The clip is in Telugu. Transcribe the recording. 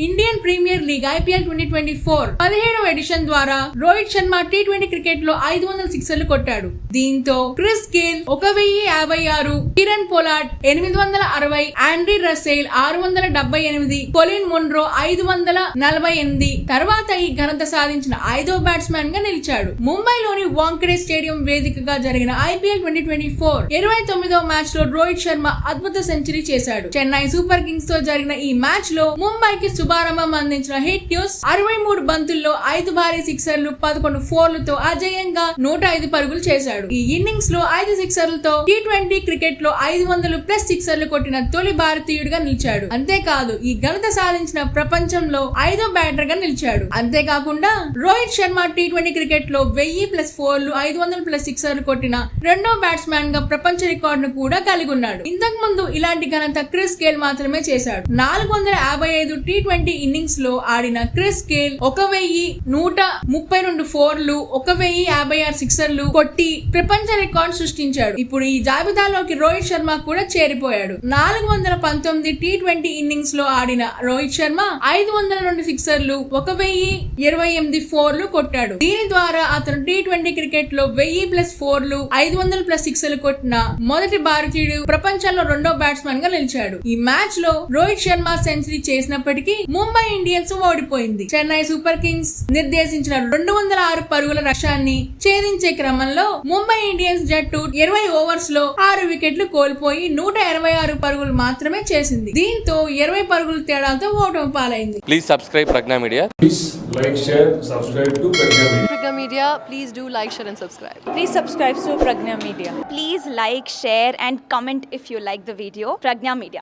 ఇండియన్ ప్రీమియర్ లీగ్ IPL 2024 17వ ఎడిషన్ ద్వారా రోహిత్ శర్మ T20 క్రికెట్ లో 500 సిక్సర్లు కొట్టాడు. దీంతో Chris Gayle 1056, Kieron Pollard 860, Andre Russell 678, Colin Munro 548 తర్వాత ఈ ఘనత సాధించిన 5వ బ్యాట్స్మన్ గా నిలిచాడు. ముంబైలోని వాంఖేడే స్టేడియం వేదికగా జరిగిన IPL 2024 29వ మ్యాచ్ లో రోహిత్ శర్మ అద్భుత సెంచరీ చేశాడు. చెన్నై సూపర్ కింగ్స్ తో జరిగిన ఈ మ్యాచ్ లో ముంబైకి శుభారంభం అందించిన హిట్ న్యూస్ 63 బంతుల్లో 5 భారీ సిక్సర్లు 11 ఫోర్లతో అజేయంగా 105 పరుగులు చేశాడు. ఈ ఇన్నింగ్స్ లో 5 సిక్సర్లతో T20 క్రికెట్ లో 500+ సిక్సర్లు కొట్టిన తొలి భారతీయుడిగా నిలిచాడు. అంతేకాదు ఈ ఘనత సాధించిన ప్రపంచంలో 5వ బ్యాటర్ గా నిలిచాడు. అంతేకాకుండా రోహిత్ శర్మ T20 క్రికెట్ లో 1000+ ఫోర్లు 500+ సిక్సర్లు కొట్టిన రెండో బ్యాట్స్మన్ గా ప్రపంచ రికార్డును కూడా కలిగి ఉన్నాడు. ఇంతకు ముందు ఇలాంటి ఘనత క్రిస్ గేల్ మాత్రమే చేశాడు. 455 T20 ఇన్నింగ్స్ లో ఆడిన క్రిస్ గేల్ 1132 ఫోర్లు 1056 సిక్సర్లు కొట్టి ప్రపంచ రికార్డు సృష్టించాడు. ఇప్పుడు ఈ జాబితాలోకి రోహిత్ శర్మ కూడా చేరిపోయాడు. 419 T20 ఇన్నింగ్స్ లో ఆడిన రోహిత్ శర్మ 502 సిక్సర్లు 1028 ఫోర్లు కొట్టాడు. దీని ద్వారా అతను T20 క్రికెట్ లో 1000+ ఫోర్లు 500+ సిక్సర్లు కొట్టిన మొదటి భారతీయుడు, ప్రపంచంలో రెండో బ్యాట్స్మన్ గా నిలిచాడు. ఈ మ్యాచ్ లో రోహిత్ శర్మ సెంచరీ చేసినప్పటికీ ముంబై ఇండియన్స్ ఓడిపోయింది. చెన్నై సూపర్ కింగ్స్ నిర్దేశించిన 206 పరుగుల లక్ష్యాన్ని ఛేదించే క్రమంలో ముంబై ఇండియన్స్ జట్టు 20 ఓవర్స్ లో 6 వికెట్లు కోల్పోయి 126 పరుగులు మాత్రమే చేసింది. దీంతో 20 పరుగుల తేడాతో ఓటమి పాలైంది. Please subscribe Pragna Media. Please like, share, subscribe to Pragna Media. Pragna Media, please do like, share and subscribe. Please subscribe to Pragna Media. Please like, share and comment if you like the video. Pragna Media.